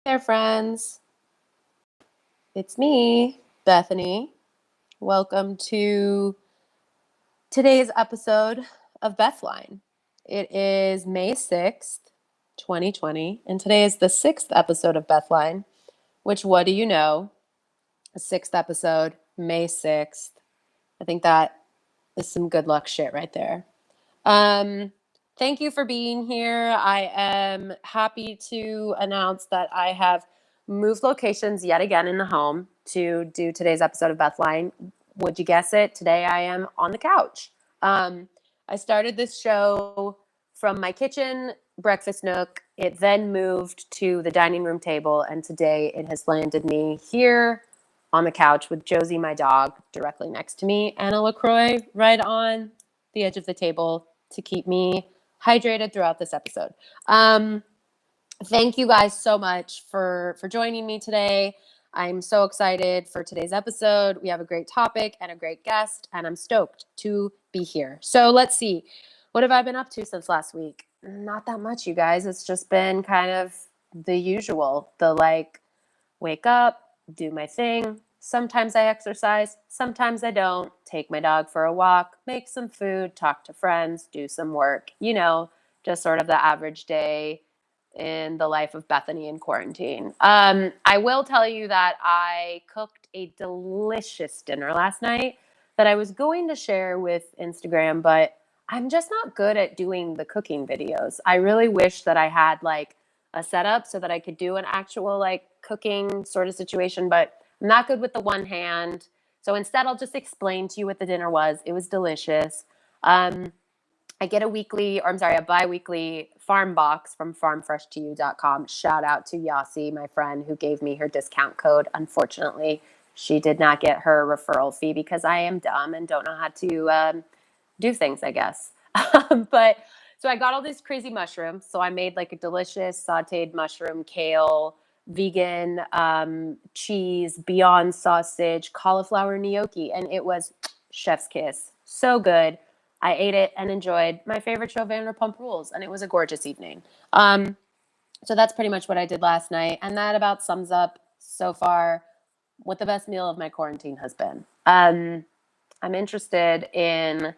there, friends. It's me, Bethany. Welcome to today's episode of Bethline. It is May 6th, 2020, and today is the sixth episode of Bethline, which, what do you know? A sixth episode, May 6th. I think that is some good luck shit right there. Thank you for being here. I am happy to announce that I have moved locations yet again in the home to do today's episode of Bethline. Would you guess it? Today I am on the couch. I started this show from my kitchen breakfast nook. It then moved to the dining room table, and today it has landed me here on the couch with Josie, my dog, directly next to me, and a LaCroix right on the edge of the table to keep me hydrated throughout this episode. Thank you guys so much for joining me today. I'm so excited for today's episode. We have a great topic and a great guest, and I'm stoked to be here. So let's see. What have I been up to since last week? Not that much, you guys. It's just been kind of the usual. Wake up, do my thing. Sometimes I exercise, sometimes I don't. Take my dog for a walk, make some food, talk to friends, do some work. Just sort of the average day in the life of Bethany in quarantine. I will tell you that I cooked a delicious dinner last night that I was going to share with Instagram, but I'm just not good at doing the cooking videos. I really wish that I had a setup so that I could do an actual cooking sort of situation, but I'm not good with the one hand. So instead, I'll just explain to you what the dinner was. It was delicious. I get a bi-weekly farm box from farmfreshtoyou.com. Shout out to Yasi, my friend, who gave me her discount code. Unfortunately, she did not get her referral fee because I am dumb and don't know how to do things, I guess. So I got all these crazy mushrooms. So I made a delicious sauteed mushroom, kale, vegan cheese, Beyond sausage, cauliflower gnocchi, and it was chef's kiss. So good. I ate it and enjoyed my favorite show, Vanderpump Rules, and it was a gorgeous evening. So that's pretty much what I did last night, and that about sums up so far what the best meal of my quarantine has been. I'm interested in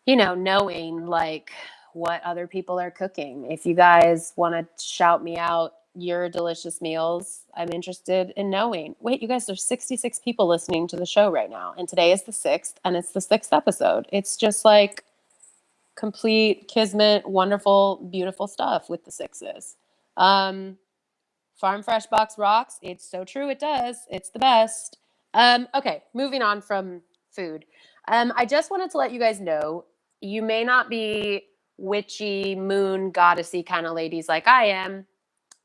knowing what other people are cooking. If you guys want to shout me out your delicious meals, I'm interested in knowing. Wait, you guys, there's 66 people listening to the show right now, and today is the 6th, and it's the 6th episode. It's just complete kismet, wonderful, beautiful stuff with the sixes. Farm Fresh Box rocks. It's so true. It does. It's the best. Okay, moving on from food. I just wanted to let you guys know, you may not be witchy, moon, goddessy kind of ladies like I am,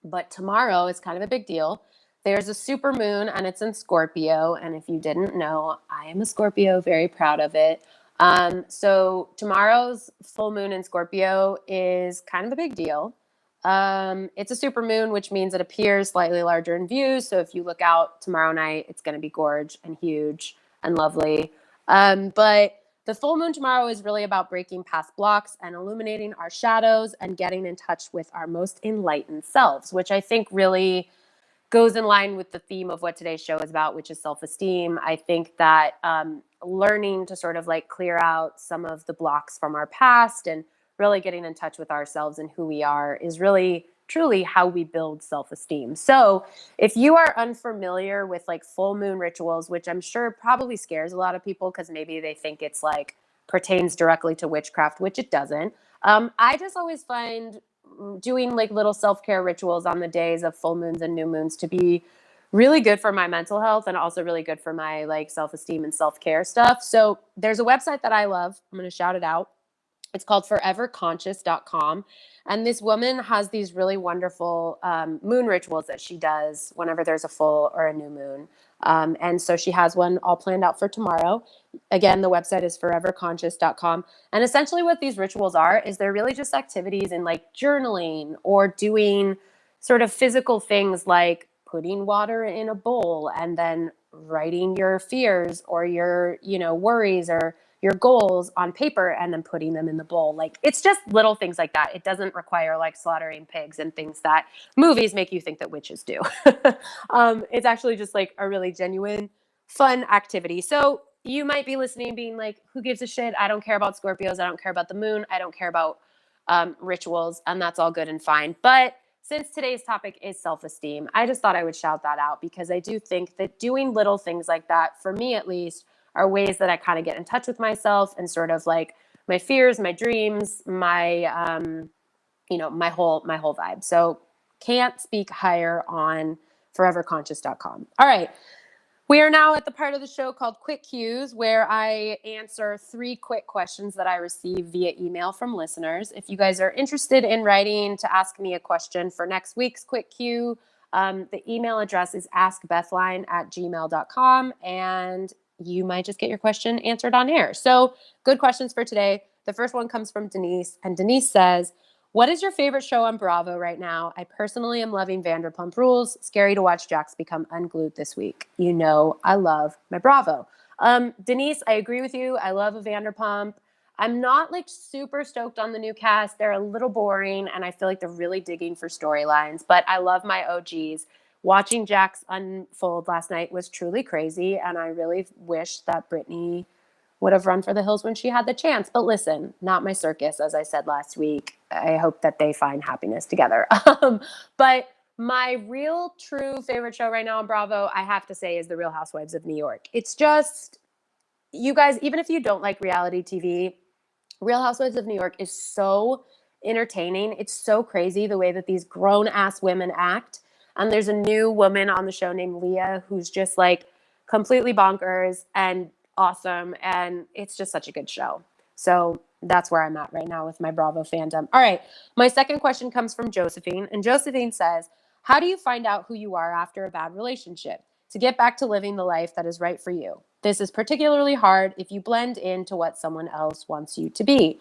but tomorrow is kind of a big deal. There's a super moon, and it's in Scorpio. And if you didn't know, I am a Scorpio, very proud of it. So tomorrow's full moon in Scorpio is kind of a big deal. It's a super moon, which means it appears slightly larger in view. So if you look out tomorrow night, it's going to be gorge and huge and lovely. But the full moon tomorrow is really about breaking past blocks and illuminating our shadows and getting in touch with our most enlightened selves, which I think really goes in line with the theme of what today's show is about, which is self-esteem. I think that learning to sort of clear out some of the blocks from our past and really getting in touch with ourselves and who we are is really truly how we build self-esteem. So if you are unfamiliar with full moon rituals, which I'm sure probably scares a lot of people because maybe they think it's pertains directly to witchcraft, which it doesn't. I just always find doing little self-care rituals on the days of full moons and new moons to be really good for my mental health and also really good for my self-esteem and self-care stuff. So there's a website that I love. I'm going to shout it out. It's called foreverconscious.com. And this woman has these really wonderful moon rituals that she does whenever there's a full or a new moon. And so she has one all planned out for tomorrow. Again, the website is foreverconscious.com. And essentially what these rituals are is they're really just activities in journaling or doing sort of physical things like putting water in a bowl and then writing your fears or your, worries or your goals on paper and then putting them in the bowl. Like, it's just little things like that. It doesn't require like slaughtering pigs and things that movies make you think that witches do. It's actually just like a really genuine, fun activity. So you might be listening being like, who gives a shit? I don't care about Scorpios. I don't care about the moon. I don't care about rituals, and that's all good and fine. But since today's topic is self-esteem, I just thought I would shout that out because I do think that doing little things like that, for me at least, are ways that I kind of get in touch with myself and sort of like my fears, my dreams, my my whole vibe. So can't speak higher on foreverconscious.com. All right. We are now at the part of the show called Quick Cues, where I answer 3 quick questions that I receive via email from listeners. If you guys are interested in writing to ask me a question for next week's Quick Cue, the email address is askbethline@gmail.com, and you might just get your question answered on air. So, good questions for today. The first one comes from Denise, and Denise says, what is your favorite show on Bravo right now? I personally am loving Vanderpump Rules. Scary to watch Jax become unglued this week. You know, I love my Bravo. Denise, I agree with you. I love a Vanderpump. I'm not like super stoked on the new cast. They're a little boring, and I feel like they're really digging for storylines, but I love my OGs. Watching Jax unfold last night was truly crazy, and I really wish that Brittany would have run for the hills when she had the chance. But listen, not my circus, as I said last week. I hope that they find happiness together. But my real, true favorite show right now on Bravo, I have to say, is The Real Housewives of New York. It's just, you guys, even if you don't like reality TV, Real Housewives of New York is so entertaining. It's so crazy the way that these grown-ass women act. And there's a new woman on the show named Leah who's just like completely bonkers and awesome, and it's just such a good show. So that's where I'm at right now with my Bravo fandom. All right, my second question comes from Josephine, and Josephine says, how do you find out who you are after a bad relationship to get back to living the life that is right for you? This is particularly hard if you blend into what someone else wants you to be.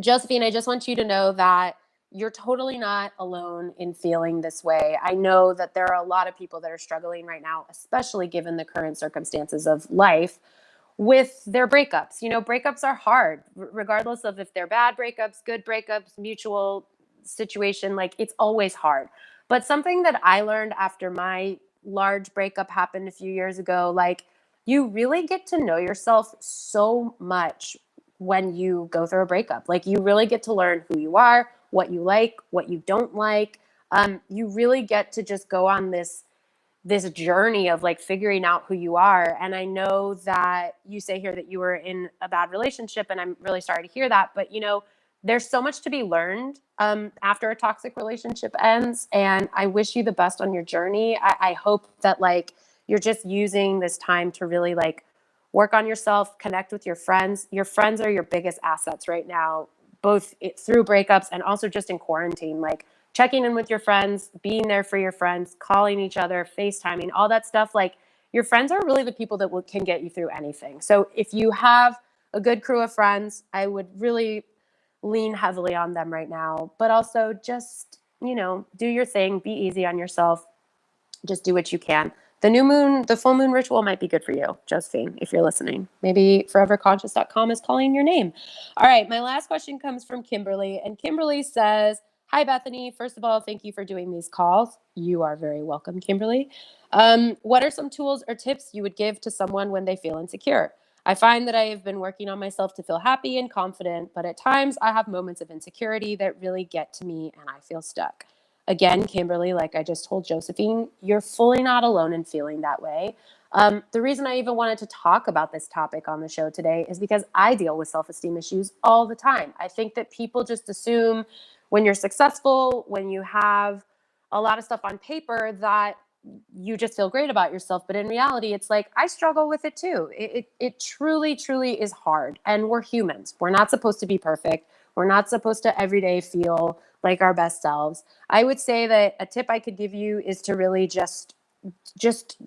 Josephine, I just want you to know that you're totally not alone in feeling this way. I know that there are a lot of people that are struggling right now, especially given the current circumstances of life, with their breakups. You know, breakups are hard, regardless of if they're bad breakups, good breakups, mutual situation, like it's always hard. But something that I learned after my large breakup happened a few years ago, like you really get to know yourself so much when you go through a breakup. Like you really get to learn who you are, what you like, what you don't like. You really get to just go on this journey of like figuring out who you are. And I know that you say here that you were in a bad relationship, and I'm really sorry to hear that. But you know, there's so much to be learned after a toxic relationship ends. And I wish you the best on your journey. I hope that like you're just using this time to really like work on yourself, connect with your friends. Your friends are your biggest assets right now, both through breakups and also just in quarantine. Like checking in with your friends, being there for your friends, calling each other, FaceTiming, all that stuff. Like your friends are really the people that can get you through anything. So if you have a good crew of friends, I would really lean heavily on them right now. But also just, you know, do your thing, be easy on yourself, just do what you can. The full moon ritual might be good for you, Josephine, if you're listening. Maybe foreverconscious.com is calling your name. All right, my last question comes from Kimberly, and Kimberly says, hi, Bethany. First of all, thank you for doing these calls. You are very welcome, Kimberly. What are some tools or tips you would give to someone when they feel insecure? I find that I have been working on myself to feel happy and confident, but at times I have moments of insecurity that really get to me and I feel stuck. Again, Kimberly, like I just told Josephine, you're fully not alone in feeling that way. The reason I even wanted to talk about this topic on the show today is because I deal with self-esteem issues all the time. I think that people just assume when you're successful, when you have a lot of stuff on paper, that you just feel great about yourself. But in reality, it's like I struggle with it too. It truly, truly is hard. And we're humans. We're not supposed to be perfect. We're not supposed to every day feel like our best selves. I would say that a tip I could give you is to really just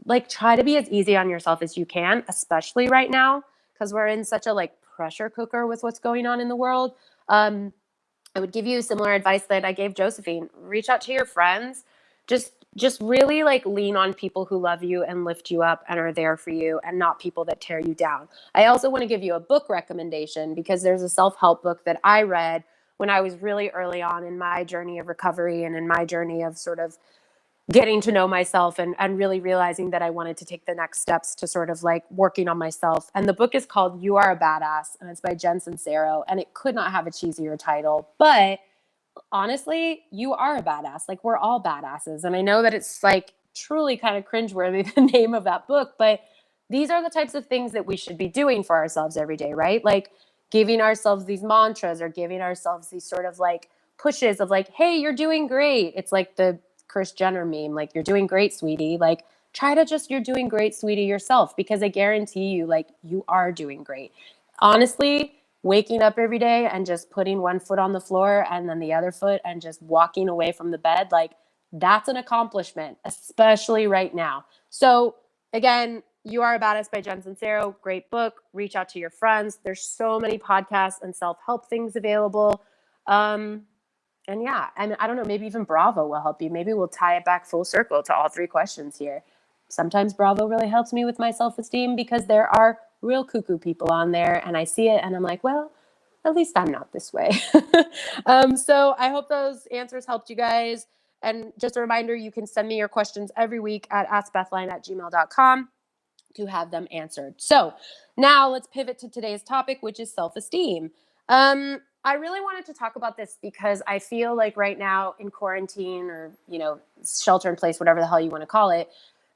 like try to be as easy on yourself as you can, especially right now, because we're in such a like pressure cooker with what's going on in the world. I would give you similar advice that I gave Josephine. Reach out to your friends. Just just really like lean on people who love you and lift you up and are there for you, and not people that tear you down. I also want to give you a book recommendation because there's a self-help book that I read when I was really early on in my journey of recovery and in my journey of sort of getting to know myself and really realizing that I wanted to take the next steps to sort of like working on myself. And the book is called You Are a Badass, and it's by Jen Sincero, and it could not have a cheesier title. But honestly, you are a badass. Like, we're all badasses. And I know that it's like truly kind of cringeworthy, the name of that book, but these are the types of things that we should be doing for ourselves every day, right? Like giving ourselves these mantras or giving ourselves these sort of like pushes of like, hey, you're doing great. It's like the Kris Jenner meme, like, you're doing great, sweetie. Like, try to just, you're doing great, sweetie, yourself, because I guarantee you, like, you are doing great. Honestly, waking up every day and just putting one foot on the floor and then the other foot and just walking away from the bed, like, that's an accomplishment, especially right now. So again, You Are a Badass by Jen Sincero, great book. Reach out to your friends. There's so many podcasts and self-help things available. And yeah, and I don't know, maybe even Bravo will help you. Maybe we'll tie it back full circle to all three questions here. Sometimes Bravo really helps me with my self-esteem because there are real cuckoo people on there, and I see it and I'm like, well, at least I'm not this way. So I hope those answers helped you guys. And just a reminder, you can send me your questions every week at askbethline@gmail.com to have them answered. So now let's pivot to today's topic, which is self-esteem. I really wanted to talk about this because I feel like right now in quarantine, or, shelter in place, whatever the hell you want to call it,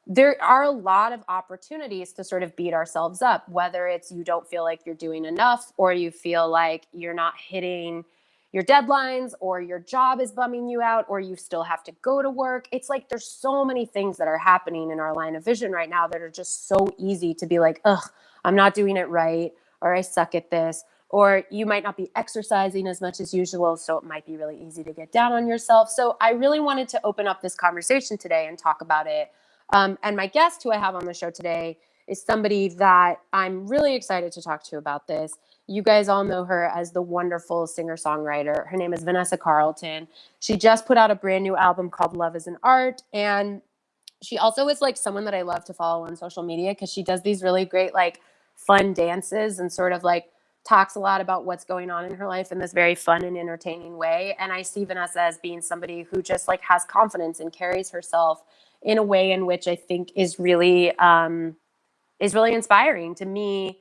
there are a lot of opportunities to sort of beat ourselves up, whether it's you don't feel like you're doing enough, or you feel like you're not hitting your deadlines, or your job is bumming you out, or you still have to go to work. It's like there's so many things that are happening in our line of vision right now that are just so easy to be like, ugh, I'm not doing it right, or I suck at this. Or you might not be exercising as much as usual, so it might be really easy to get down on yourself. So I really wanted to open up this conversation today and talk about it. And my guest who I have on the show today is somebody that I'm really excited to talk to about this. You guys all know her as the wonderful singer-songwriter. Her name is Vanessa Carlton. She just put out a brand new album called Love is an Art. And she also is like someone that I love to follow on social media because she does these really great, like, fun dances and sort of like talks a lot about what's going on in her life in this very fun and entertaining way. And I see Vanessa as being somebody who just like has confidence and carries herself in a way in which I think is really inspiring to me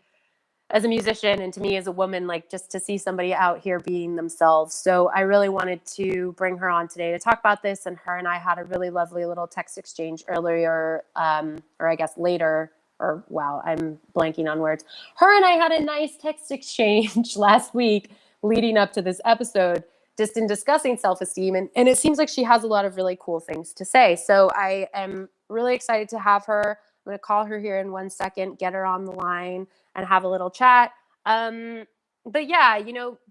as a musician, and to me as a woman, like, just to see somebody out here being themselves. So I really wanted to bring her on today to talk about this. And her and I had a really lovely little text exchange earlier, or I guess later, or wow, I'm blanking on words. Her and I had a nice text exchange last week leading up to this episode, just in discussing self-esteem. And it seems like she has a lot of really cool things to say. So I am really excited to have her. I'm going to call her here in 1 second, get her on the line, and have a little chat. But yeah,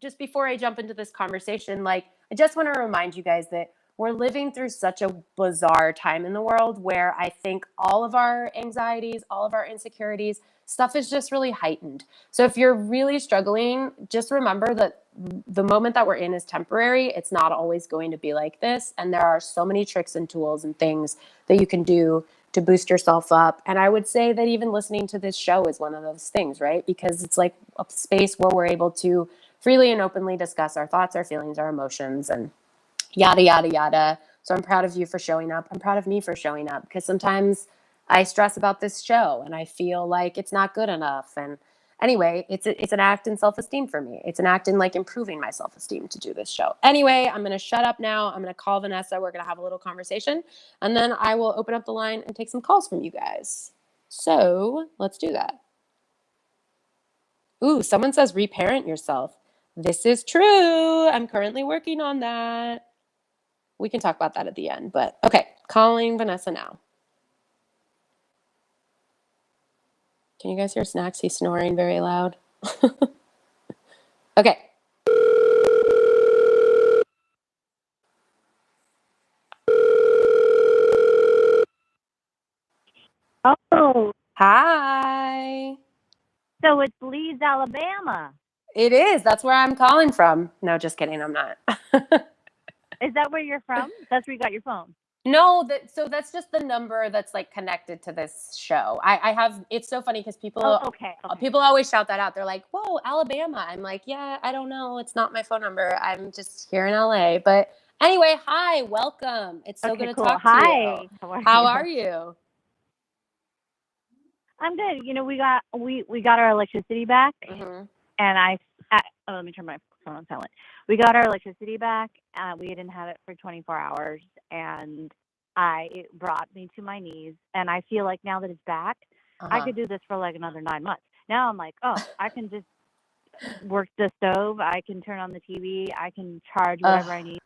just before I jump into this conversation, like, I just want to remind you guys that we're living through such a bizarre time in the world where I think all of our anxieties, all of our insecurities, stuff is just really heightened. So if you're really struggling, just remember that the moment that we're in is temporary. It's not always going to be like this. And there are so many tricks and tools and things that you can do to boost yourself up. And I would say that even listening to this show is one of those things, right? Because it's like a space where we're able to freely and openly discuss our thoughts, our feelings, our emotions, and yada, yada, yada. So I'm proud of you for showing up. I'm proud of me for showing up, because sometimes I stress about this show and I feel like it's not good enough. And anyway, it's an act in self-esteem for me. It's an act in like improving my self-esteem to do this show. Anyway, I'm going to shut up now. I'm going to call Vanessa. We're going to have a little conversation, and then I will open up the line and take some calls from you guys. So let's do that. Ooh, someone says reparent yourself. This is true. I'm currently working on that. We can talk about that at the end, but okay, calling Vanessa now. Can you guys hear Snacks? He's snoring very loud. Okay. Oh, Hi. so it's Leeds, Alabama. It is. That's where I'm calling from. No, just kidding. I'm not. Is that where you're from? That's where you got your phone. No, so that's just the number that's like connected to this show. I have, it's so funny because Oh, okay. people always shout that out. They're like, "Whoa, Alabama." I'm like, "Yeah, I don't know. It's not my phone number. I'm just here in LA." But anyway, hi, welcome. It's so good Okay, to cool. talk to you. Hi. How are How you? are you? I'm good. We got our electricity back, Mm-hmm. and let me turn my phone on silent. We got our electricity back. We didn't have it for 24 hours, and it brought me to my knees. And I feel like now that it's back, I Uh-huh. could do this for like another 9 months. Now I'm like, oh, I can just work the stove. I can turn on the TV. I can charge whatever I need.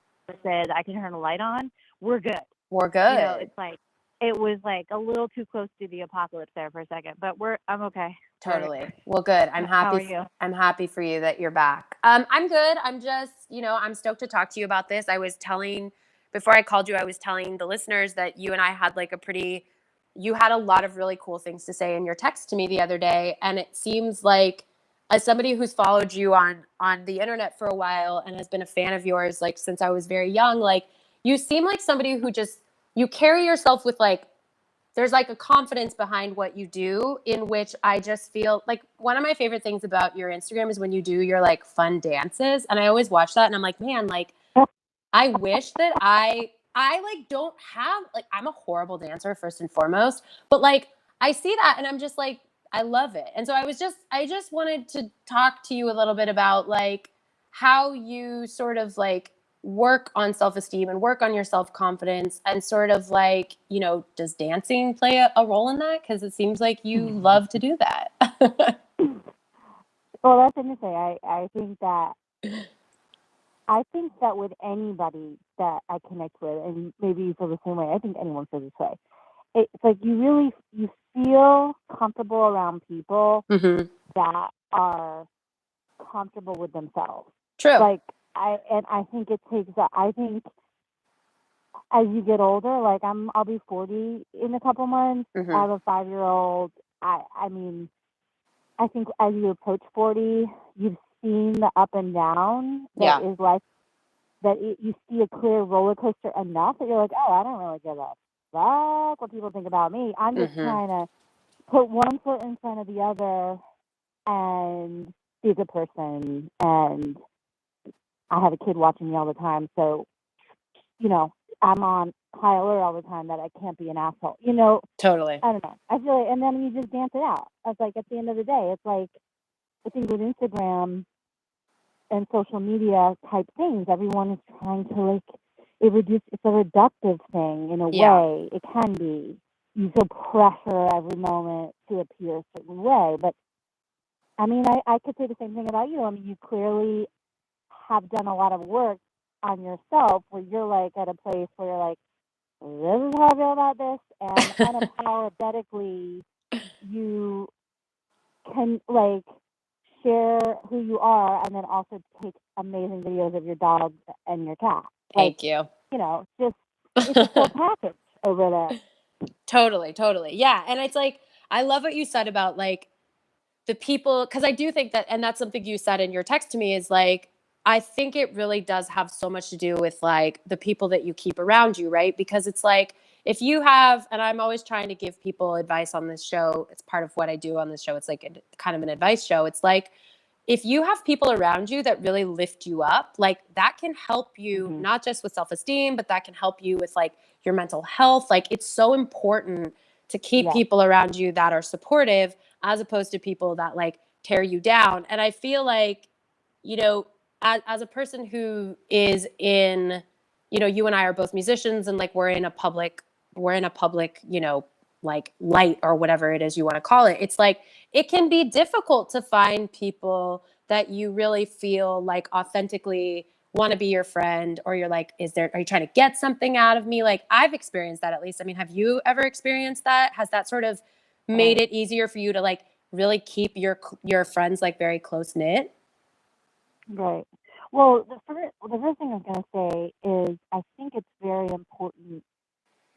I can turn a light on. We're good. We're It's good. like it was like a little too close to the apocalypse there for a second, but I'm okay. Totally. Well, good. I'm How are happy. you? I'm happy for you that you're back. I'm good. I'm just, I'm stoked to talk to you about this. I was telling, before I called you, I was telling the listeners that you and I had like you had a lot of really cool things to say in your text to me the other day. And it seems like, as somebody who's followed you on the internet for a while and has been a fan of yours, like since I was very young, like you seem like somebody who just, you carry yourself with like, there's like a confidence behind what you do, in which I just feel like one of my favorite things about your Instagram is when you do your like fun dances. And I always watch that and I'm like, man, like I wish that I like don't have, like, I'm a horrible dancer first and foremost, but like I see that and I'm just like, I love it. And so I just wanted to talk to you a little bit about like how you sort of like work on self-esteem and work on your self-confidence, and sort of like, does dancing play a role in that? Because it seems like you love to do that. Well, that's interesting. I think that with anybody that I connect with, and maybe you feel the same way. I think anyone feels this way. It's like you feel comfortable around people Mm-hmm. that are comfortable with themselves. True. Like I think it takes that. I think as you get older, like I'll be 40 in a couple months. I Mm-hmm. have a 5-year-old. I mean, I think as you approach 40, you've seen the up and down that Yeah. is life. You see a clear roller coaster enough that you're like, oh, I don't really give a fuck what people think about me. I'm just Mm-hmm. trying to put one foot in front of the other and be a good person. And I have a kid watching me all the time, so you know I'm on high alert all the time that I can't be an asshole. Totally. I don't know. I feel like, and then you just dance it out. It's like at the end of the day, it's like I think with Instagram and social media type things, everyone is trying to like it's a reductive thing in a Yeah. way. It can be. You feel pressure every moment to appear a certain way. But I mean I could say the same thing about you. I mean you clearly have done a lot of work on yourself where you're like at a place where you're like, this is how I feel about this, and unapologetically you can like share who you are and then also take amazing videos of your dog and your cat. Like, Thank you. just it's a full package over there. Totally, totally. Yeah. And it's like, I love what you said about like the people, because I do think that, and that's something you said in your text to me, is like, I think it really does have so much to do with like the people that you keep around you, right? Because it's like, if you have, and I'm always trying to give people advice on this show, it's part of what I do on this show. It's like kind of an advice show. It's like, if you have people around you that really lift you up, like that can help you Hmm. not just with self-esteem, but that can help you with like your mental health. Like it's so important to keep Yes. people around you that are supportive, as opposed to people that like tear you down. And I feel like, as a person who is in, you and I are both musicians, and like we're in a public, like light or whatever it is you want to call it. It's like it can be difficult to find people that you really feel like authentically want to be your friend, or you're like, are you trying to get something out of me? Like I've experienced that, at least. I mean, have you ever experienced that? Has that sort of made Right. it easier for you to like really keep your friends like very close knit? Right. Well, the first thing I was going to say is I think it's very important,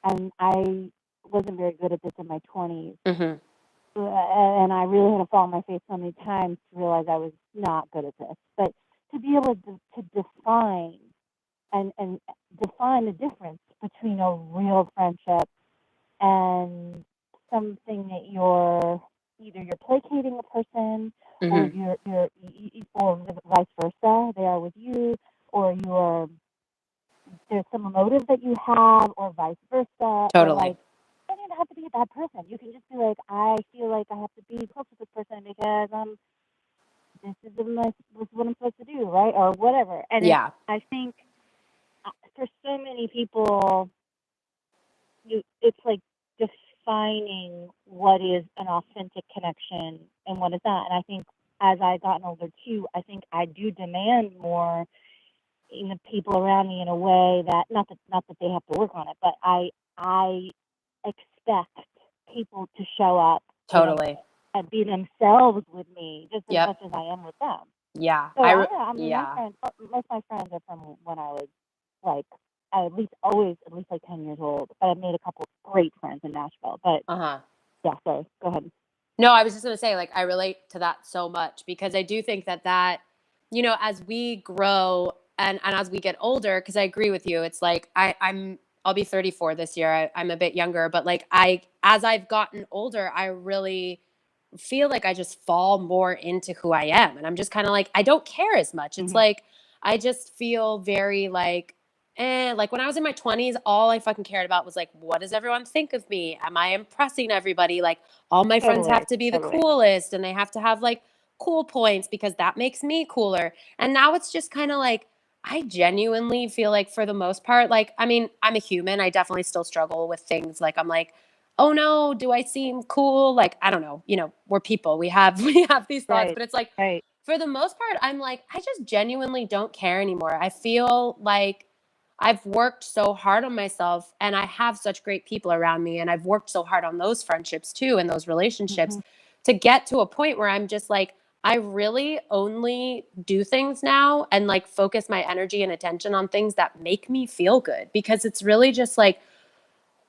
and I wasn't very good at this in my 20s. Mm-hmm. And I really had to fall on my face so many times to realize I was not good at this. But to be able to define and define the difference between a real friendship and something that you're placating a person, or Mm-hmm. or vice versa. They are with you, or there's some motive that you have, or vice versa, or Totally. like, you don't even have to be a bad person. You can just be like, I feel like I have to be close with this person because this is what I'm supposed to do, right? Or whatever. And Yeah. I think for so many people, it's like defining what is an authentic connection and what is not. And I think as I've gotten older too, I think I do demand more in the people around me in a way that not that they have to work on it, but I expect people to show up Totally. and be themselves with me just as Yep. much as I am with them. Yeah. So I mean, my Yeah. friends, most of my friends are from when I was like at least like 10 years old. But I've made a couple of great friends in Nashville. But Uh-huh. yeah, sorry, go ahead. No, I was just going to say, like, I relate to that so much because I do think that, as we grow and as we get older, because I agree with you, it's like I'll be 34 this year. I'm a bit younger, but like as I've gotten older, I really feel like I just fall more into who I am. And I'm just kind of like, I don't care as much. It's Hmm. like, I just feel very like when I was in my 20s, all I fucking cared about was like, what does everyone think of me? Am I impressing everybody? Like, all my friends have Totally, to be the totally. coolest and they have to have like cool points because that makes me cooler. And now it's just kind of like, I genuinely feel like for the most part, like, I mean, I'm a human. I definitely still struggle with things. Like, I'm like, oh no, do I seem cool? Like, I don't know, we're people. We have these thoughts, Right, but it's like, right. for the most part, I'm like, I just genuinely don't care anymore. I feel like I've worked so hard on myself and I have such great people around me. And I've worked so hard on those friendships too and those relationships Hmm. to get to a point where I'm just like, I really only do things now and like focus my energy and attention on things that make me feel good because it's really just like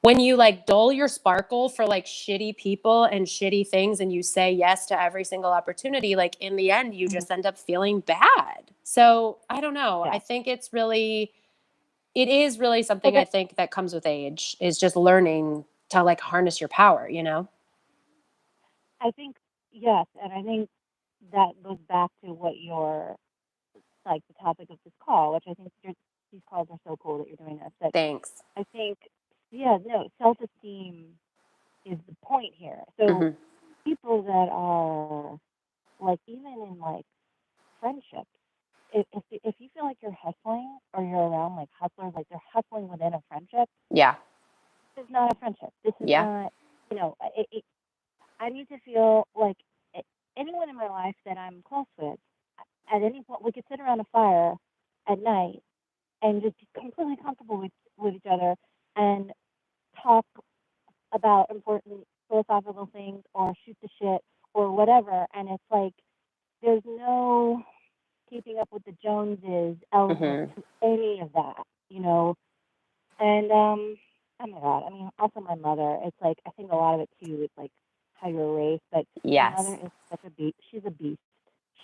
when you like dull your sparkle for like shitty people and shitty things and you say yes to every single opportunity, like in the end, you Hmm. just end up feeling bad. So I don't know. I Yeah. think it is really Like something I think that comes with age is just learning to like harness your power. I think yes, and I think that goes back to what your like the topic of this call, which I think these calls are so cool that you're doing this. But Thanks. I think, yeah, no, self-esteem is the point here. So Hmm. people that are like even in like friendships, if you feel like you're hustling or you're around like hustlers, like they're hustling within a friendship, Yeah. this is not a friendship. This is Yeah. not, I need to feel like anyone in my life that I'm close with, at any point, we could sit around a fire at night and just be completely comfortable with each other and talk about important philosophical things or shoot the shit or whatever. And it's like there's no keeping up with the Joneses element Hmm. to any of that, And oh my god, I mean, also my mother. It's like I think a lot of it too is like how you're raised. But my mother Yes. is such a beast. She's a beast.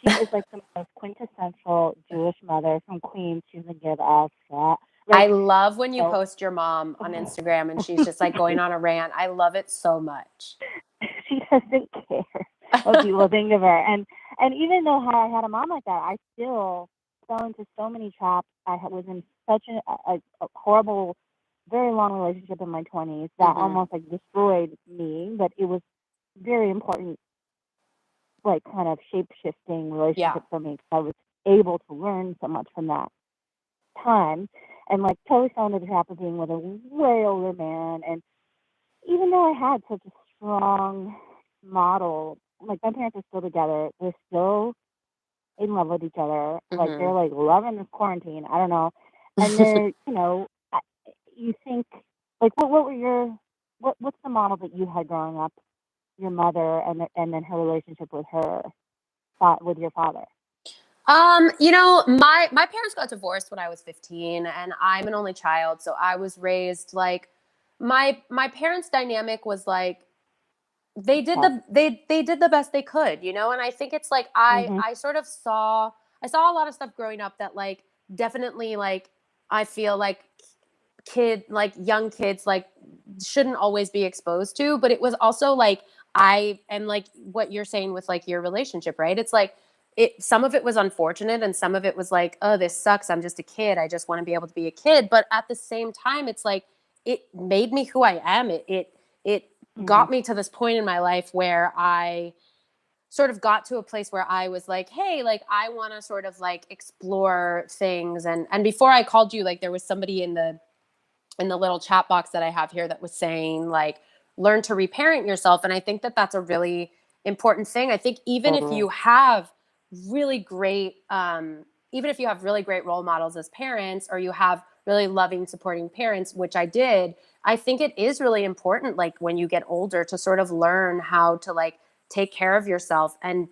She is like the most quintessential Jewish mother from Queens. She doesn't give a fuck. I Like, love when you so, post your mom on Instagram and she's just like going on a rant. I love it so much. she doesn't care what people think of her. And even though I had a mom like that, I still fell into so many traps. Was in such a horrible, very long relationship in my 20s that Hmm. almost like destroyed me. But it was very important, like kind of shape shifting Yeah. relationship for me because I was able to learn so much from that time. And like totally fell into the trap of being with a way older man. And even though I had such a strong model, like my parents are still together, they're still in love with each other. Like they're Hmm. like loving this quarantine. I don't know, and they're you think like what were your what's the model that you had growing up? Your mother and then her relationship with with your father. My parents got divorced when I was 15 and I'm an only child, so I was raised like my parents' dynamic was like Tough. they did the best they could. And I think it's like I Mhm. I sort of saw a lot of stuff growing up that like definitely like I feel like young kids like shouldn't always be exposed to. But it was also like, and like what you're saying with like your relationship, right? It's like, some of it was unfortunate and some of it was like, oh, this sucks. I'm just a kid. I just want to be able to be a kid. But at the same time, it's like, it made me who I am. It got me to this point in my life where I sort of got to a place where I was like, hey, like I want to sort of like explore things. And before I called you, like there was somebody in the little chat box that I have here that was saying like, learn to reparent yourself. And I think that that's a really important thing. I think even if you have really great, even if you have really great role models as parents, or you have really loving, supporting parents, which I did, I think it is really important, like when you get older, to sort of learn how to like take care of yourself and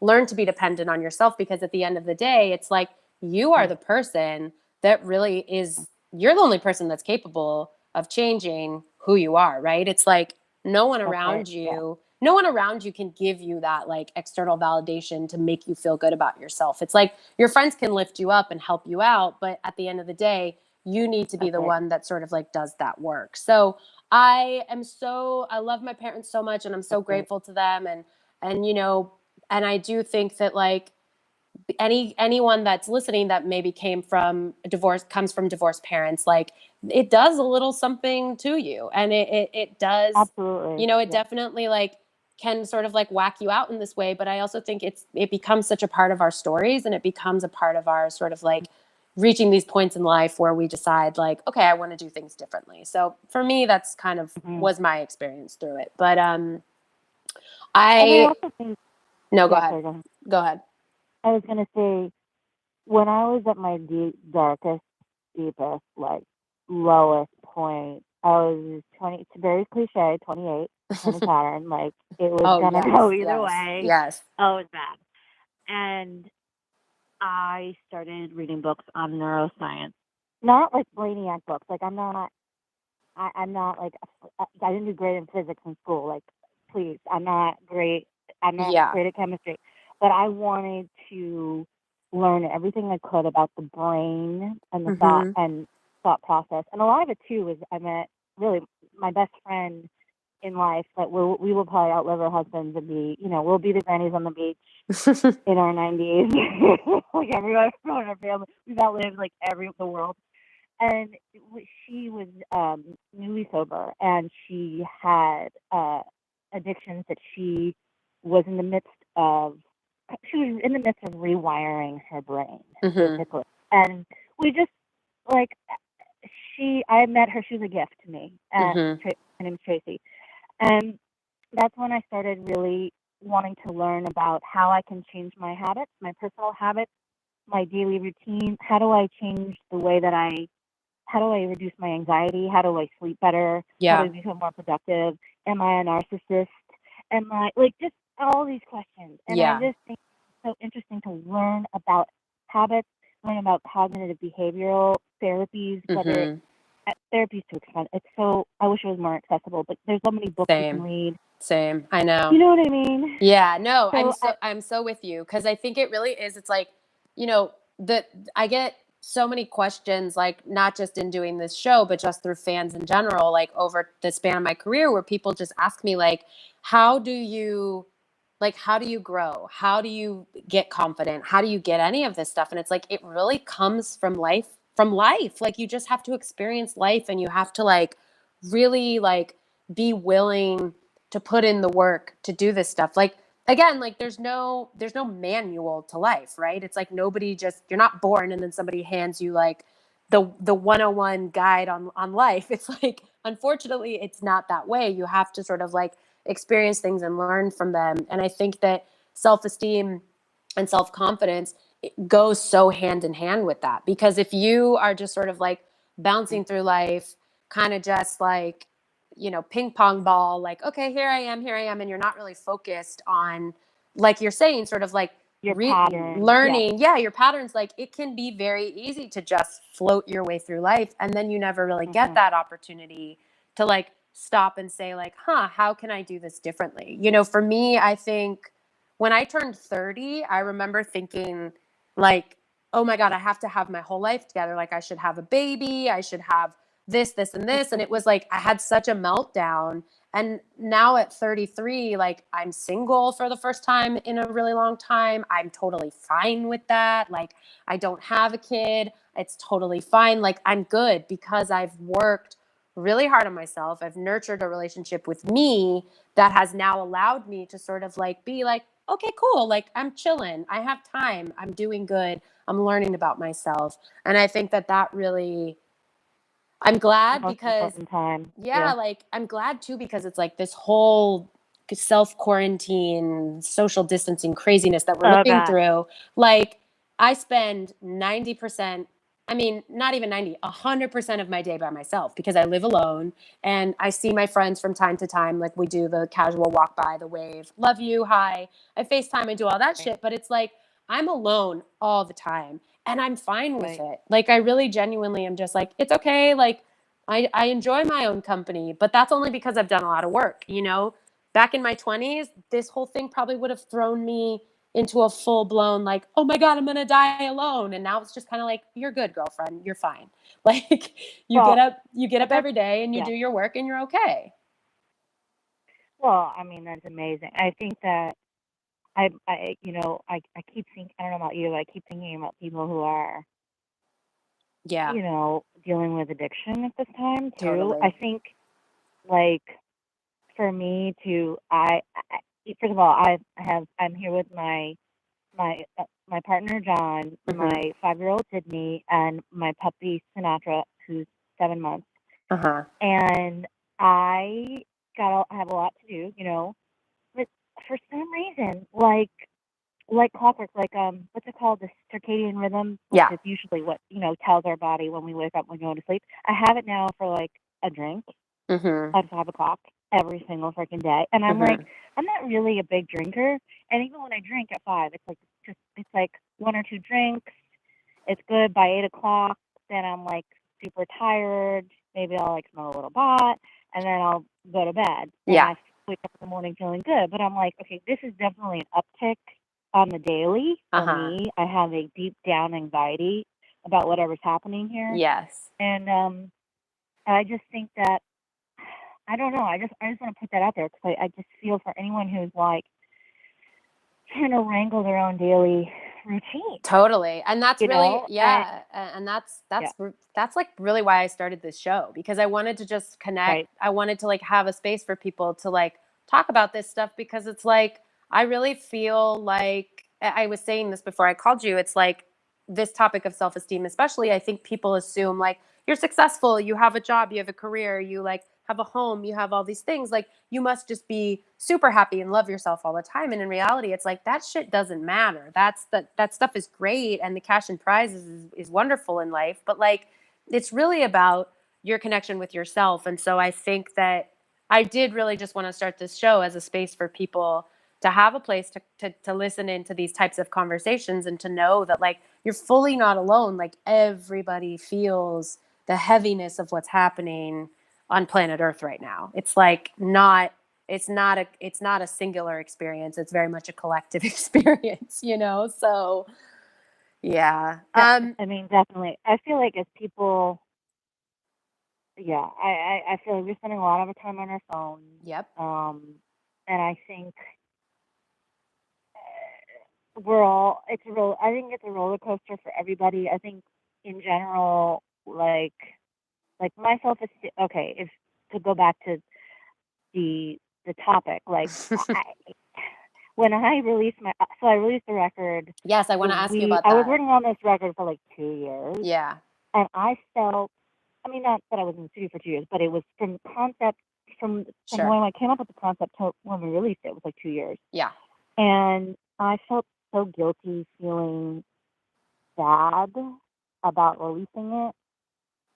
learn to be dependent on yourself. Because at the end of the day, it's like, you are the person that really is, you're the only person that's capable of changing who you are, right? It's like no one around you, no one around you can give you that like external validation to make you feel good about yourself. It's like your friends can lift you up and help you out, but at the end of the day, you need to be the one that sort of like does that work. So I love my parents so much, and I'm so grateful to them. And, you know, and I do think that like, anyone that's listening that maybe comes from divorced parents, like it does a little something to you, and it does, Absolutely. you know, it definitely like can sort of like whack you out in this way. But I also think it becomes such a part of our stories, and it becomes a part of our sort of like reaching these points in life where we decide like, okay, I want to do things differently. So for me, that's kind of was my experience through it. But I also think, no, go yeah, ahead. sorry, go ahead. Go ahead. I was gonna say, when I was at my darkest, deepest, like lowest point, I was 20. It's very cliche, 28, in a pattern. Like it was gonna go either way. Yes. Oh, it was bad. And I started reading books on neuroscience, not like brainiac books. Like I'm not like, I didn't do great in physics in school. Like, please, I'm not great. I'm not great at chemistry, but I wanted to learn everything I could about the brain and the thought process. And a lot of it too was, I met really my best friend in life that we will probably outlive our husbands and be, you know, we'll be the grannies on the beach in our 90s. Like everyone in our family, we've outlived like the world. And she was newly sober, and she had addictions that she was in the midst of. She was in the midst of rewiring her brain, basically. And we just like I met her. She was a gift to me. Her name's Tracy, and that's when I started really wanting to learn about how I can change my habits, my personal habits, my daily routine. How do I change the way that how do I reduce my anxiety? How do I sleep better? How do I become more productive? Am I a narcissist? Am I like just all these questions? And I just think it's so interesting to learn about habits, learn about cognitive behavioral therapies, whether therapy's too expensive. It's so, I wish it was more accessible, but there's so many books you can read. Same. I know. You know what I mean? Yeah, no, So I'm so with you, because I think it really is. It's like, you know, I get so many questions, like not just in doing this show, but just through fans in general, like over the span of my career, where people just ask me like, how do you grow? How do you get confident? How do you get any of this stuff? And it's like, it really comes from life. Like you just have to experience life, and you have to like really like be willing to put in the work to do this stuff. Like, again, like there's no manual to life, right? It's like you're not born and then somebody hands you like the 101 guide on life. It's like, unfortunately, it's not that way. You have to sort of like experience things and learn from them. And I think that self-esteem and self-confidence, it goes so hand in hand with that. Because if you are just sort of like bouncing through life, kind of just like, you know, ping pong ball, like, okay, here I am. And you're not really focused on, like you're saying, sort of like your patterns, learning. Yeah, your patterns. Like it can be very easy to just float your way through life. And then you never really get that opportunity to like stop and say like, how can I do this differently? You know, for me, I think when I turned 30, I remember thinking like, oh my God, I have to have my whole life together. Like I should have a baby. I should have this, and this. And it was like, I had such a meltdown. And now at 33, like I'm single for the first time in a really long time. I'm totally fine with that. Like I don't have a kid. It's totally fine. Like I'm good because I've worked really hard on myself. I've nurtured a relationship with me that has now allowed me to sort of like be like, okay, cool. Like I'm chilling. I have time. I'm doing good. I'm learning about myself. And I think that really, I'm glad Most because, important time. yeah, like I'm glad too, because it's like this whole self quarantine, social distancing craziness that we're Oh living God. through. Like I spend 90%, I mean, not even 90, 100% of my day by myself because I live alone and I see my friends from time to time. Like we do the casual walk by, the wave, love you, hi. I FaceTime and do all that shit, but it's like I'm alone all the time and I'm fine with Right. it. Like I really genuinely am just like, it's okay. Like I enjoy my own company, but that's only because I've done a lot of work, you know? Back in my 20s, this whole thing probably would have thrown me into a full blown like, oh my God, I'm going to die alone. And now it's just kind of like, you're good, girlfriend. You're fine. Like Well, you get up that's every day and you yeah. do your work and you're okay. Well, I mean, that's amazing. I think that I keep thinking. I don't know about you. I keep thinking about people who are, Yeah, dealing with addiction at this time too. I totally. think, like, for me to, first of all, I'm here with my partner John, Mm-hmm. my 5-year-old Sydney, and my puppy Sinatra, who's 7 months, Uh-huh. and I I have a lot to do, but for some reason, like clockwork, like what's it called, the circadian rhythm, which Yeah. is usually what tells our body when we wake up, when we go to sleep. I have it now for like a drink Mm-hmm. at 5 o'clock every single freaking day, and I'm like, Mm-hmm. I'm not really a big drinker, and even when I drink at 5, it's like 1 or 2 drinks. It's good by 8 o'clock. Then I'm like super tired. Maybe I'll like smoke a little pot, and then I'll go to bed. And Yeah. I wake up in the morning feeling good. But I'm like, okay, this is definitely an uptick on the daily for Uh-huh. me. I have a deep down anxiety about whatever's happening here, Yes. and I just think that I don't know. I just want to put that out there because I just feel for anyone who's like trying to wrangle their own daily routine. Totally. And that's really, And yeah, and yeah, that's like really why I started this show, because I wanted to just connect. right. I wanted to like have a space for people to like talk about this stuff, because it's like I really feel like I was saying this before I called you. It's like this topic of self-esteem, especially, I think people assume like you're successful, you have a job, you have a career, you like have a home, you have all these things, like you must just be super happy and love yourself all the time. And in reality, it's like that shit doesn't matter. That stuff is great, and the cash and prizes is wonderful in life, but like it's really about your connection with yourself. And so I think that I did really just want to start this show as a space for people to have a place to listen into these types of conversations, and to know that like you're fully not alone. Like everybody feels the heaviness of what's happening on planet Earth right now. It's like not it's not a singular experience. It's very much a collective experience, you know? So yeah. I mean, definitely. I feel like as people, yeah, I feel like we're spending a lot of our time on our phones. Yep. Um, and I think we're all, I think it's a roller coaster for everybody. I think in general, like my self-esteem, okay, if to go back to the topic, like when I released I released the record Yes, I want to ask you about I was that. working on this record for like 2 years, Yeah. and I felt, I mean, not that I was in the studio for 2 years, but it was from concept, from Sure. when I came up with the concept to when we released it was like 2 years, Yeah. and I felt so guilty, feeling bad about releasing it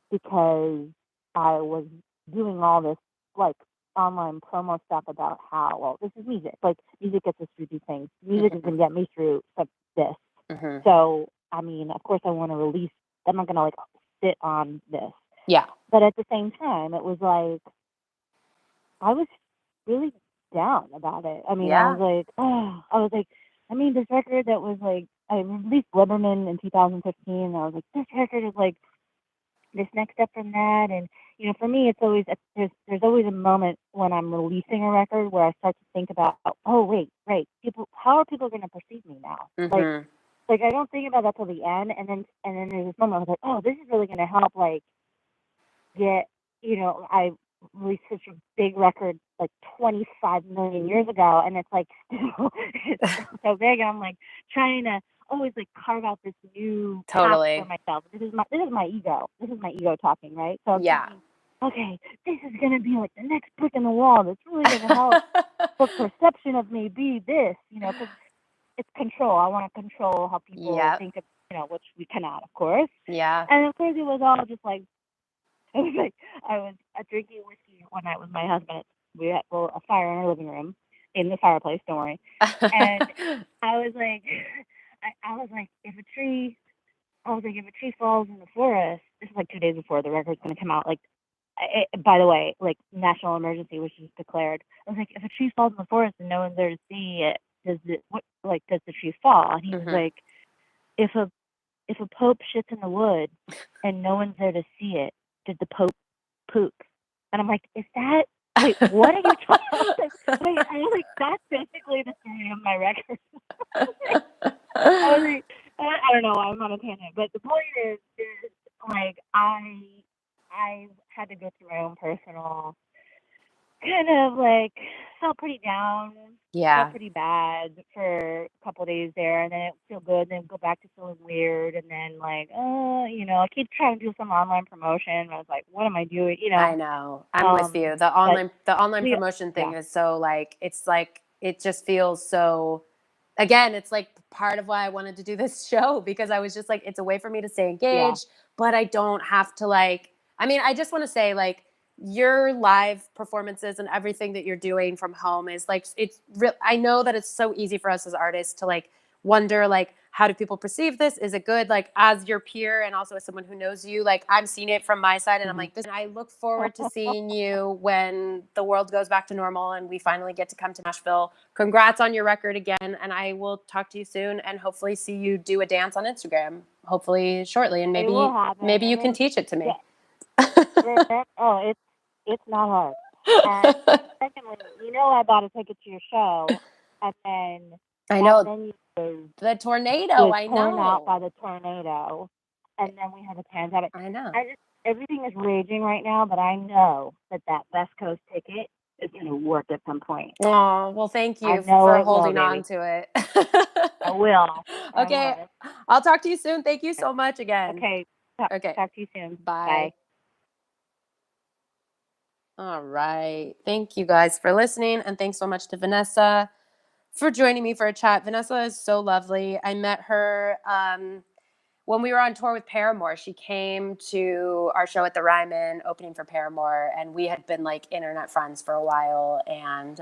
because I was doing all this like online promo stuff about how, well, this is music. Like music gets us through these things. Music is Mhm. gonna get me through this. Mhm. So I mean, of course I want to release. I'm not gonna like sit on this. Yeah. But at the same time, it was like I was really down about it. I mean, Yeah. I was like, I mean, this record that was like, I released Liberman in 2015. And I was like, this record is like this next step from that. And, for me, it's always, there's always a moment when I'm releasing a record where I start to think about, oh, wait, right, how are people going to perceive me now? Mm-hmm. Like I don't think about that till the end. And then there's this moment I was like, oh, this is really going to help, like, get, I released such a big record like 25 million years ago, and it's like it's still so big, and I'm like trying to always like carve out this new path for Totally. myself. This is my ego. This is my ego talking, right? So I'm Yeah. thinking, okay, this is gonna be like the next brick in the wall. That's really gonna help the perception of me be this, because it's control. I want to control how people Yep. think of, which we cannot, of course. Yeah. And of course, it was all just like I was drinking whiskey one night with my husband. We had a fire in our living room, in the fireplace. Don't worry. And I was like, I was like, if a tree falls in the forest, this is like 2 days before the record's going to come out. Like, by the way, like national emergency was just declared. I was like, if a tree falls in the forest and no one's there to see it, does the tree fall? And he was Mm-hmm. like, if a pope shits in the woods and no one's there to see it, did the pope poop? And I'm like, wait, what are you talking about? Wait, I was like, that's basically the story of my record. I was like, I don't know why I'm on a tangent, but the point is like I had to go through my own personal kind of like felt pretty down, Yeah. felt pretty bad for a couple of days there, and then it feel good, and then go back to feeling weird, and then like, I keep trying to do some online promotion. And I was like, what am I doing? I know. I'm with you. The But online promotion thing yeah, is so like it just feels so, again, it's like part of why I wanted to do this show, because I was just like, it's a way for me to stay yeah, engaged, but I don't have to I just want to say, like, your live performances and everything that you're doing from home is like, it's real. I know that it's so easy for us as artists to like wonder, like, how do people perceive this? Is it good? Like, as your peer and also as someone who knows you, like, I'm seeing it from my side, and I'm hmm like, this. And I look forward to seeing you when the world goes back to normal and we finally get to come to Nashville. Congrats on your record again, and I will talk to you soon, and hopefully see you do a dance on Instagram, hopefully shortly, and it will happen. maybe you And can then, teach it to me. it's not hard. And secondly, I bought a ticket to your show, and then I that know venue the tornado. was I torn out know. by the tornado, and then we had the pandemic. I know. Everything is raging right now, but I know that West Coast ticket is going to work at some point. Oh, well, thank I you know for it will, holding on baby. to it. I will. I Okay. will. I'll talk to you soon. Thank you so much again. Okay. Okay. Talk to you soon. Bye. Bye. All right. Thank you guys for listening. And thanks so much to Vanessa for joining me for a chat. Vanessa is so lovely. I met her when we were on tour with Paramore. She came to our show at the Ryman, opening for Paramore, and we had been like internet friends for a while. And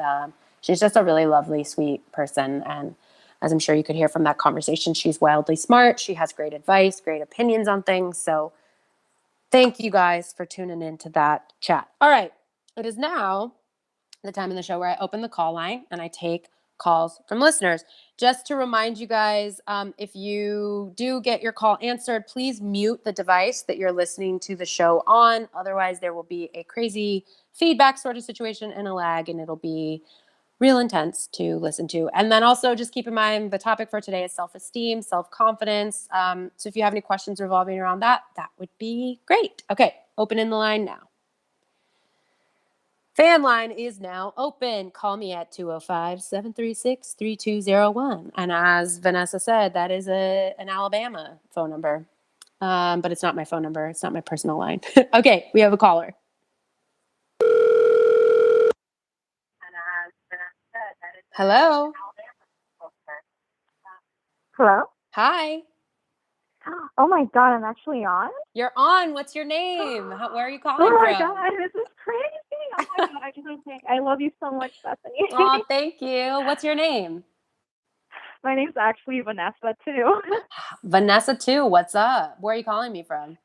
she's just a really lovely, sweet person. And as I'm sure you could hear from that conversation, she's wildly smart. She has great advice, great opinions on things. So thank you guys for tuning into that chat. All right. It is now the time in the show where I open the call line and I take calls from listeners. Just to remind you guys, if you do get your call answered, please mute the device that you're listening to the show on. Otherwise, there will be a crazy feedback sort of situation and a lag, and it'll be real intense to listen to. And then also just keep in mind the topic for today is self-esteem, self-confidence. So if you have any questions revolving around that, that would be great. Okay, opening the line now. Fan line is now open. Call me at 205-736-3201. And as Vanessa said, that is an Alabama phone number. But it's not my phone number. It's not my personal line. Okay, we have a caller. Hello. Hello? Hi. Oh my god, I'm actually on? You're on. What's your name? Where are you Oh calling my from? god, this is crazy! Oh my god, I just want to say I love you so much, Bethany. Oh, thank you. What's your name? My name's actually Vanessa too. Vanessa too. What's up? Where are you calling me from?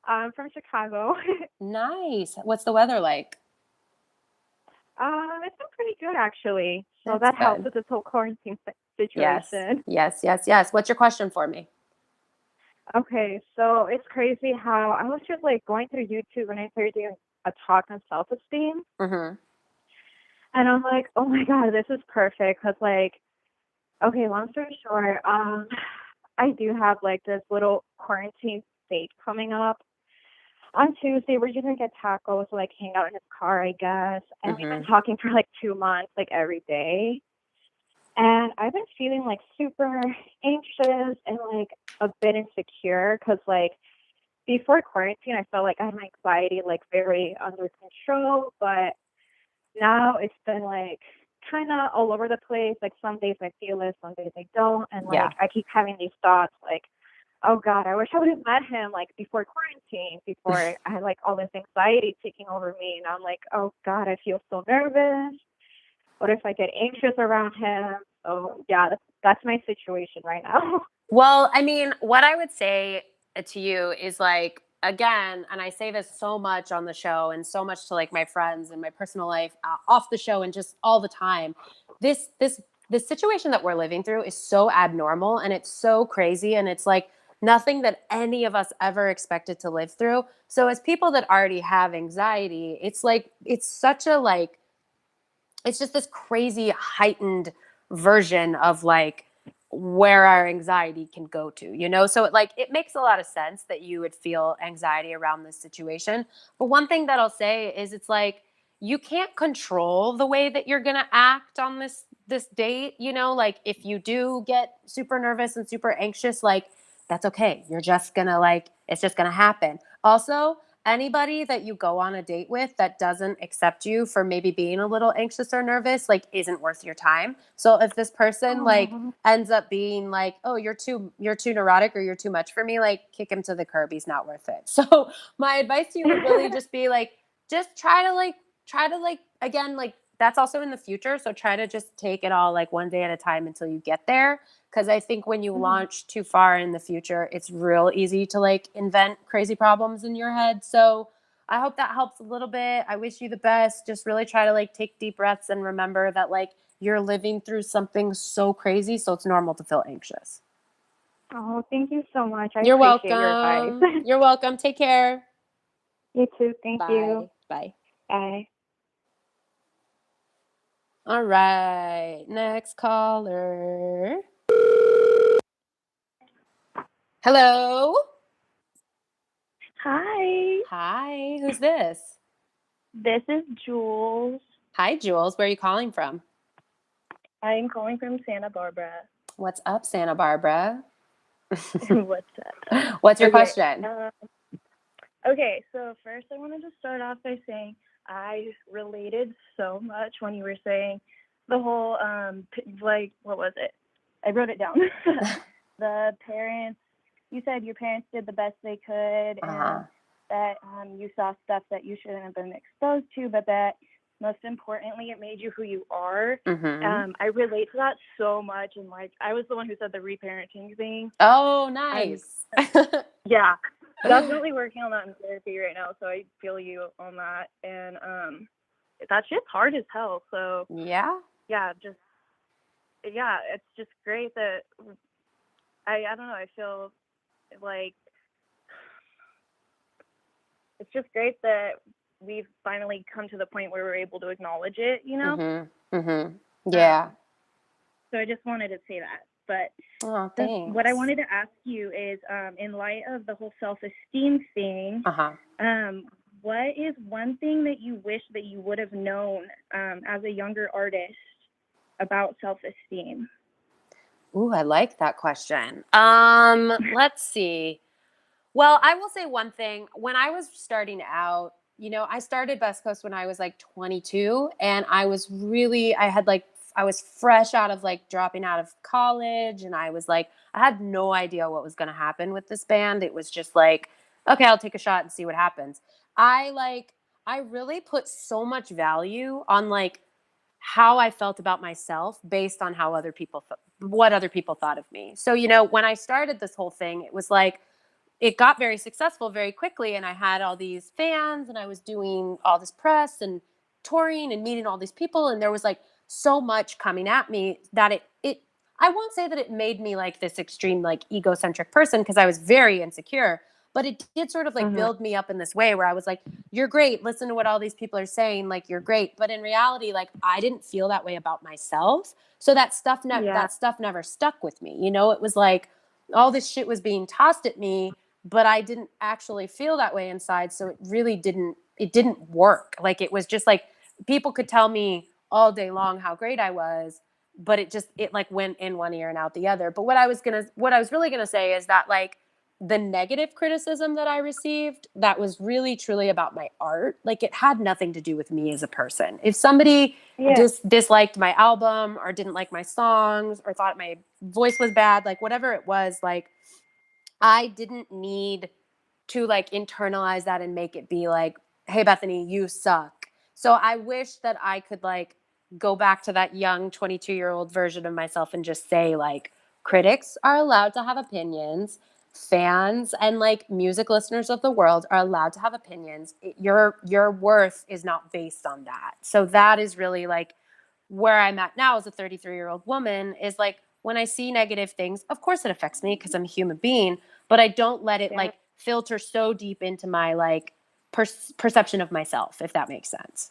I'm from Chicago. Nice. What's the weather like? It's been pretty good actually. So That's that helps good. with this whole quarantine Yes. situation. Yes, yes, yes. What's your question for me? Okay, so it's crazy how I was just like going through YouTube and I started doing a talk on self-esteem, Mm-hmm. and I'm like, oh my God, this is perfect. Cause like, okay, long story short, I do have like this little quarantine date coming up. On Tuesday, we're just gonna get tacos, like hang out in his car, I guess. And we've been Mm-hmm. talking for like 2 months, like every day. And I've been feeling like super anxious and like a bit insecure because like before quarantine, I felt like I had my anxiety like very under control, but now it's been like kind of all over the place. Like some days I feel it, some days I don't, and Yeah. like I keep having these thoughts like, oh God, I wish I would have met him like before quarantine, before I had like all this anxiety taking over me, and I'm like, oh God, I feel so nervous. What if I get anxious around him? So yeah, that's my situation right now. Well, I mean, what I would say to you is like, again, and I say this so much on the show and so much to like my friends and my personal life off the show and just all the time. This situation that we're living through is so abnormal and it's so crazy and it's like nothing that any of us ever expected to live through. So as people that already have anxiety, it's like it's such a like it's just this crazy heightened version of like where our anxiety can go to, so it makes a lot of sense that you would feel anxiety around this situation. But one thing that I'll say is it's like you can't control the way that you're going to act on this date, like if you do get super nervous and super anxious, like that's okay, you're just going to like it's just going to happen. Also, anybody that you go on a date with that doesn't accept you for maybe being a little anxious or nervous like isn't worth your time. So if this person like Oh, ends up being like, oh, you're too neurotic or you're too much for me, like kick him to the curb, he's not worth it. So my advice to you would really just be like just try to again, like that's also in the future, so try to just take it all like one day at a time until you get there. Because I think when you mhm. launch too far in the future, it's real easy to like invent crazy problems in your head. So I hope that helps a little bit. I wish you the best. Just really try to like take deep breaths and remember that like you're living through something so crazy. So it's normal to feel anxious. Oh, thank you so much. I You're appreciate your advice. welcome. You're welcome. Take care. You too. Thank you. Bye. Bye. Bye. All right. Next caller. Hello. Hi. Hi. Who's this? This is Jules. Hi, Jules. Where are you calling from? I'm calling from Santa Barbara. What's up, Santa Barbara? What's up? What's your Okay. question? Okay, so first I wanted to start off by saying I related so much when you were saying the whole like what was it? I wrote it down. The parents, you said your parents did the best they could Uh-huh. and that you saw stuff that you shouldn't have been exposed to, but that most importantly it made you who you are. Mm-hmm. I relate to that so much, and like I was the one who said the reparenting thing. Oh, I'm nice. yeah, definitely working on that in therapy right now, so I feel you on that. And that shit's hard as hell. So Yeah. yeah, it's just great that I don't know, I feel like it's just great that we've finally come to the point where we're able to acknowledge it, you know? Mm-hmm. Mm-hmm. Yeah. So I just wanted to say that. But Oh, what I thanks. wanted to ask you is, in light of the whole self-esteem thing, Uh-huh. what is one thing that you wish that you would have known as a younger artist about self-esteem? Ooh, I like that question. Let's see. Well, I will say one thing. When I was starting out, I started Best Coast when I was like 22, and I was fresh out of like dropping out of college, and I had no idea what was going to happen with this band. It was just like, okay, I'll take a shot and see what happens. I really put so much value on like how I felt about myself based on what other people thought of me. So, when I started this whole thing, it was like, it got very successful very quickly, and I had all these fans and I was doing all this press and touring and meeting all these people, and there was like so much coming at me that I won't say that it made me like this extreme, like egocentric person because I was very insecure, but it did sort of like build me up in this way where I was like, you're great. Listen to what all these people are saying. Like, you're great. But in reality, like, I didn't feel that way about myself. So that stuff, Yeah. that stuff never stuck with me. You know, it was like all this shit was being tossed at me, but I didn't actually feel that way inside. So it didn't work. Like, it was just like people could tell me all day long how great I was, but it like went in one ear and out the other. But what I was really gonna say is that like the negative criticism that I received, that was really truly about my art. Like, it had nothing to do with me as a person. If somebody Yeah. disliked my album or didn't like my songs or thought my voice was bad, like whatever it was, like I didn't need to like internalize that and make it be like, hey, Bethany, you suck. So I wish that I could like go back to that young 22-year-old version of myself and just say like, critics are allowed to have opinions. Fans and like music listeners of the world are allowed to have opinions. Your worth is not based on that. So that is really like where I'm at now as a 33-year-old woman, is like when I see negative things, of course it affects me because I'm a human being, but I don't let it Yeah. like filter so deep into my like perception of myself, if that makes sense.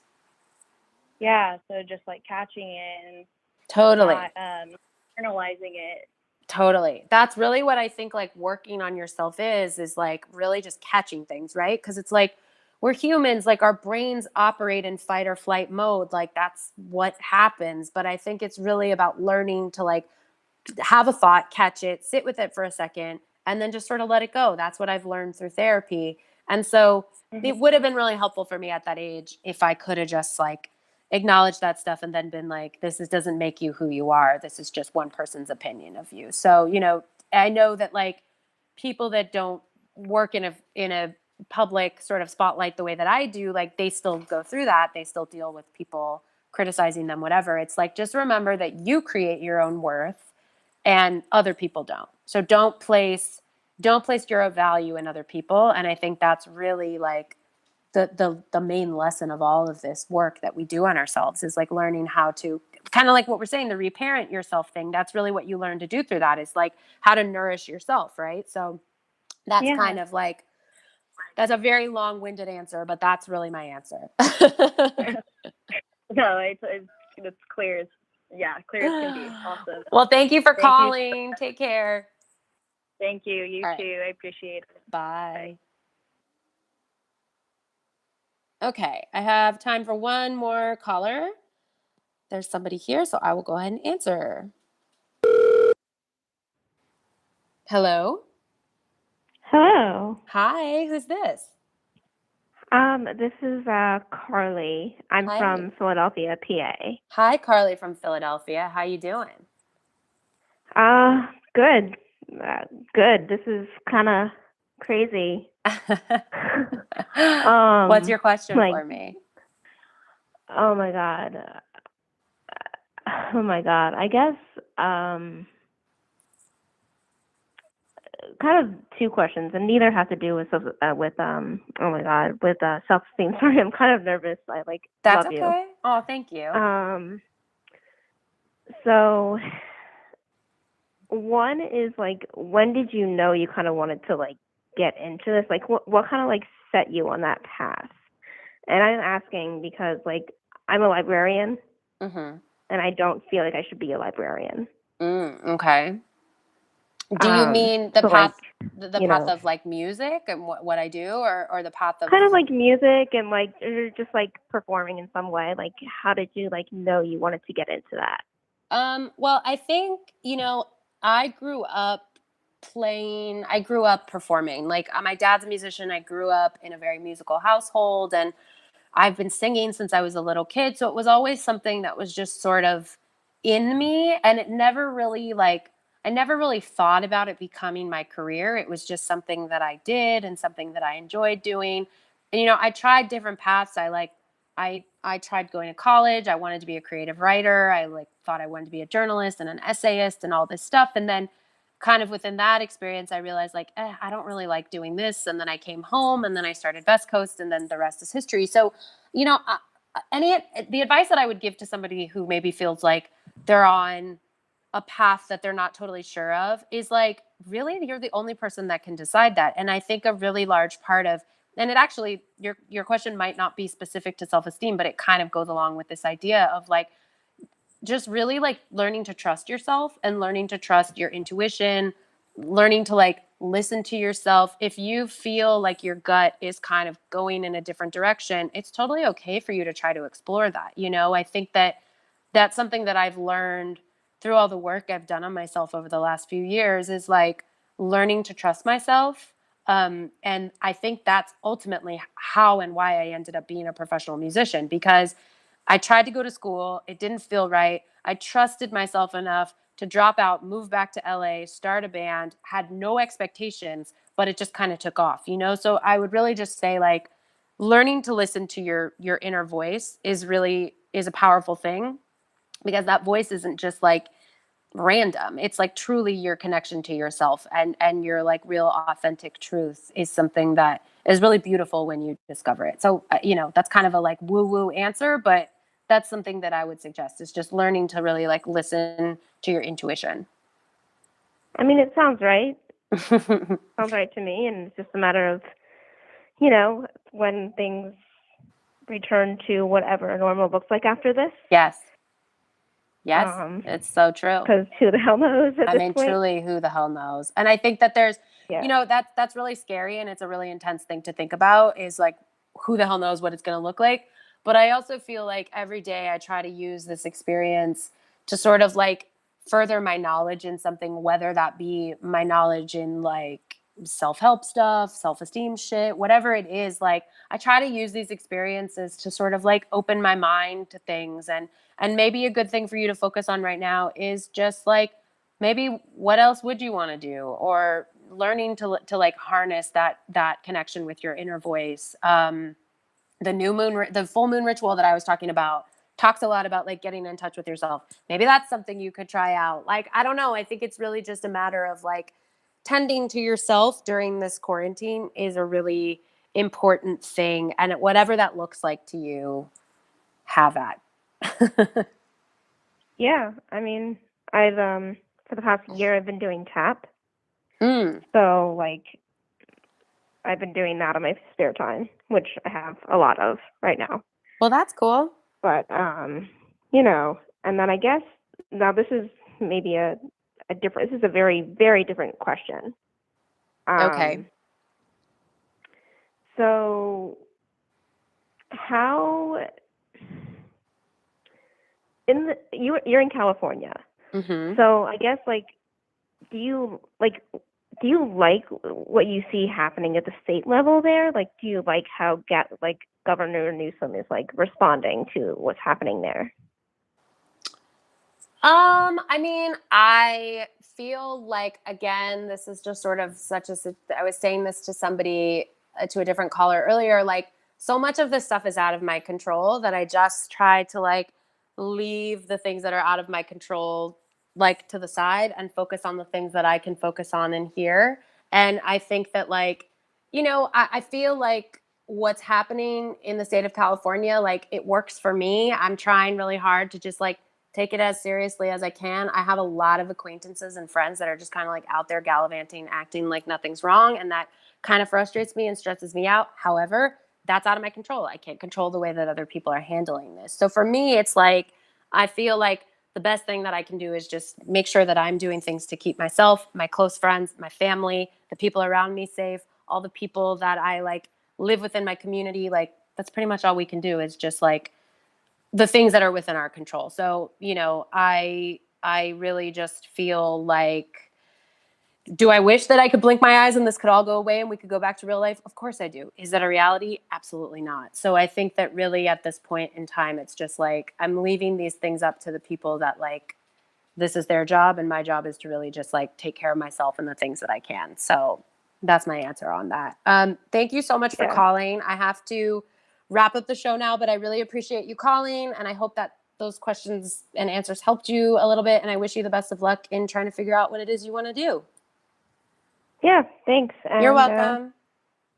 Yeah. So just like catching it and Totally. not internalizing it. Totally. That's really what I think like working on yourself is like really just catching things, right? Because it's like we're humans, like our brains operate in fight or flight mode. Like that's what happens. But I think it's really about learning to like have a thought, catch it, sit with it for a second, and then just sort of let it go. That's what I've learned through therapy. And so it would have been really helpful for me at that age if I could have just like acknowledged that stuff and then been like, doesn't make you who you are. This is just one person's opinion of you. So, you know, I know that like people that don't work in a public sort of spotlight the way that I do, like they still go through that. They still deal with people criticizing them, whatever. It's like, just remember that you create your own worth and other people don't. So don't place your value in other people. And I think that's really like the main lesson of all of this work that we do on ourselves, is like learning how to kind of like what we're saying, the reparent yourself thing. That's really what you learn to do through that, is like how to nourish yourself, right? So that's Yeah. kind of like, that's a very long-winded answer, but that's really my answer. No, it's clear. Clear as can be. Awesome. Well, thank you for Thank you. calling. Take care. Thank you. You All right. too. I appreciate it. Bye. Okay, I have time for one more caller. There's somebody here, so I will go ahead and answer. Hello? Hello. Hi, who's this? This is Carly. I'm Hi. from Philadelphia, PA. Hi, Carly from Philadelphia. How you doing? Good. Good. This is kind of crazy. What's your question like, for me? oh my God. Oh my God. I guess kind of two questions, and neither have to do with oh my God, with self-esteem. Sorry, I'm kind of nervous. I That's love okay. you. Oh, thank you. So one is like, when did you know you kind of wanted to like get into this? Like, what kind of like set you on that path? And I'm asking because like I'm a librarian, Mm-hmm. and I don't feel like I should be a librarian. Okay. Do you mean the so path, like, the path of like music and what I do, or the path of kind of like music and like, or just like performing in some way? Like, how did you like know you wanted to get into that? Well, I think, you know, I grew up I grew up performing. Like, my dad's a musician. I grew up in a very musical household, and I've been singing since I was a little kid. So it was always something that was just sort of in me. And it never really like, I never really thought about it becoming my career. It was just something that I did and something that I enjoyed doing. And, you know, I tried different paths. I tried going to college. I wanted to be a creative writer. I like thought I wanted to be a journalist and an essayist and all this stuff. And then kind of within that experience, I realized like, I don't really like doing this. And then I came home and then I started Best Coast, and then the rest is history. So, you know, the advice that I would give to somebody who maybe feels like they're on a path that they're not totally sure of is like, really, you're the only person that can decide that. And I think a really large part of, and it actually, your question might not be specific to self-esteem, but it kind of goes along with this idea of like, just really like learning to trust yourself and learning to trust your intuition, learning to like listen to yourself. If you feel like your gut is kind of going in a different direction, it's totally okay for you to try to explore that. You know, I think that that's something that I've learned through all the work I've done on myself over the last few years is like learning to trust myself. And I think that's ultimately how and why I ended up being a professional musician, because I tried to go to school. It didn't feel right. I trusted myself enough to drop out, move back to LA, start a band, had no expectations, but it just kind of took off, you know? So I would really just say like learning to listen to your inner voice is a powerful thing, because that voice isn't just like random. It's like truly your connection to yourself, and your like real authentic truth is something that is really beautiful when you discover it. So you know, that's kind of a like woo woo answer, but that's something that I would suggest is just learning to really like listen to your intuition. I mean, it sounds right. Sounds right to me, and it's just a matter of, you know, when things return to whatever normal looks like after this. Yes. Yes, it's so true. Because who the hell knows at this point? Truly, who the hell knows? And I think that there's, Yeah. you know, that's really scary, and it's a really intense thing to think about, is like, who the hell knows what it's going to look like? But I also feel like every day I try to use this experience to sort of like further my knowledge in something, whether that be my knowledge in like self-help stuff, self-esteem shit, whatever it is. Like I try to use these experiences to sort of like open my mind to things. And maybe a good thing for you to focus on right now is just like, maybe what else would you want to do, or learning to like harness that connection with your inner voice. The full moon ritual that I was talking about talks a lot about like getting in touch with yourself. Maybe that's something you could try out. Like, I don't know. I think it's really just a matter of like tending to yourself during this quarantine is a really important thing. And whatever that looks like to you, have at. Yeah, I mean, I've for the past year I've been doing tap. Mm. So like I've been doing that on my spare time, which I have a lot of right now. Well, that's cool. But you know, and then I guess now this is maybe a different, this is a very, very different question. Okay. So how you're in California. Mm-hmm. So I guess like do you like what you see happening at the state level there? Like do you like how Governor Newsom is like responding to what's happening there? I mean, I feel like, again, this is just sort of I was saying this to somebody, to a different caller earlier, like so much of this stuff is out of my control that I just try to like leave the things that are out of my control like to the side and focus on the things that I can focus on in here. And I think that like, you know, I feel like what's happening in the state of California, like it works for me. I'm trying really hard to just like take it as seriously as I can. I have a lot of acquaintances and friends that are just kind of like out there gallivanting, acting like nothing's wrong. And that kind of frustrates me and stresses me out. However, that's out of my control. I can't control the way that other people are handling this. So for me, it's like, I feel like the best thing that I can do is just make sure that I'm doing things to keep myself, my close friends, my family, the people around me safe, all the people that I like live within my community. Like that's pretty much all we can do, is just like the things that are within our control. So, you know, I really just feel like, do I wish that I could blink my eyes and this could all go away and we could go back to real life? Of course I do. Is that a reality? Absolutely not. So I think that really at this point in time, it's just like, I'm leaving these things up to the people that like, this is their job, and my job is to really just like take care of myself and the things that I can. So that's my answer on that. Thank you so much for calling. I have to wrap up the show now, but I really appreciate you calling, and I hope that those questions and answers helped you a little bit, and I wish you the best of luck in trying to figure out what it is you want to do. Yeah, thanks. And, you're welcome.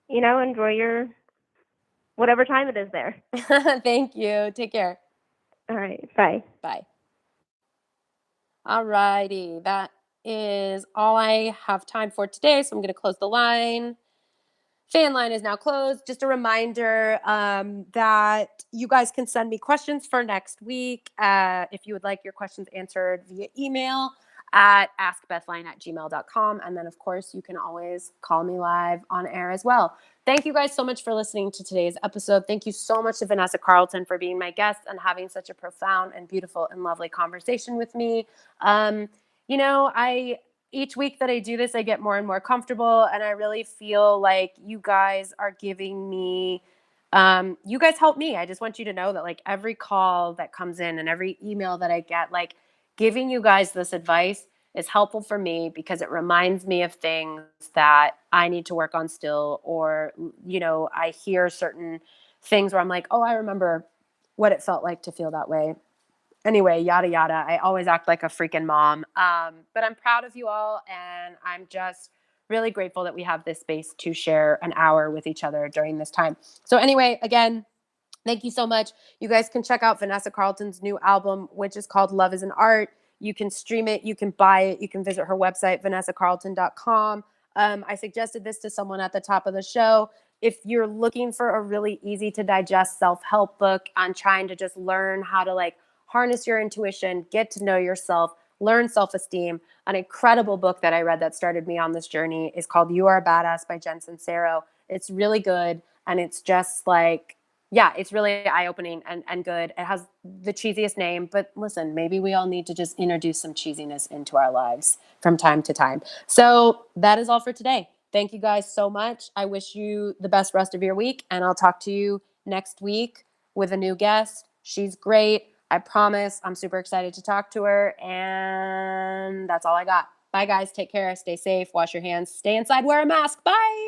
You know, enjoy your whatever time it is there. Thank you. Take care. All right. Bye. Bye. Alrighty. That is all I have time for today. So I'm going to close the line. Fan line is now closed. Just a reminder that you guys can send me questions for next week if you would like your questions answered via email at askbethline@gmail.com. And then, of course, you can always call me live on air as well. Thank you guys so much for listening to today's episode. Thank you so much to Vanessa Carlton for being my guest and having such a profound and beautiful and lovely conversation with me. Each week that I do this, I get more and more comfortable, and I really feel like you guys are giving me, you guys help me. I just want you to know that like every call that comes in and every email that I get, like giving you guys this advice is helpful for me because it reminds me of things that I need to work on still, or, I hear certain things where I'm like, oh, I remember what it felt like to feel that way. Anyway, yada, yada. I always act like a freaking mom. But I'm proud of you all. And I'm just really grateful that we have this space to share an hour with each other during this time. So anyway, again, thank you so much. You guys can check out Vanessa Carlton's new album, which is called Love is an Art. You can stream it. You can buy it. You can visit her website, vanessacarlton.com. I suggested this to someone at the top of the show. If you're looking for a really easy to digest self-help book on trying to just learn how to like harness your intuition, get to know yourself, learn self-esteem, an incredible book that I read that started me on this journey is called You Are a Badass by Jen Sincero. It's really good. And it's just like, yeah, it's really eye-opening and good. It has the cheesiest name, but listen, maybe we all need to just introduce some cheesiness into our lives from time to time. So that is all for today. Thank you guys so much. I wish you the best rest of your week, and I'll talk to you next week with a new guest. She's great. I promise. I'm super excited to talk to her, and that's all I got. Bye, guys. Take care. Stay safe. Wash your hands. Stay inside. Wear a mask. Bye.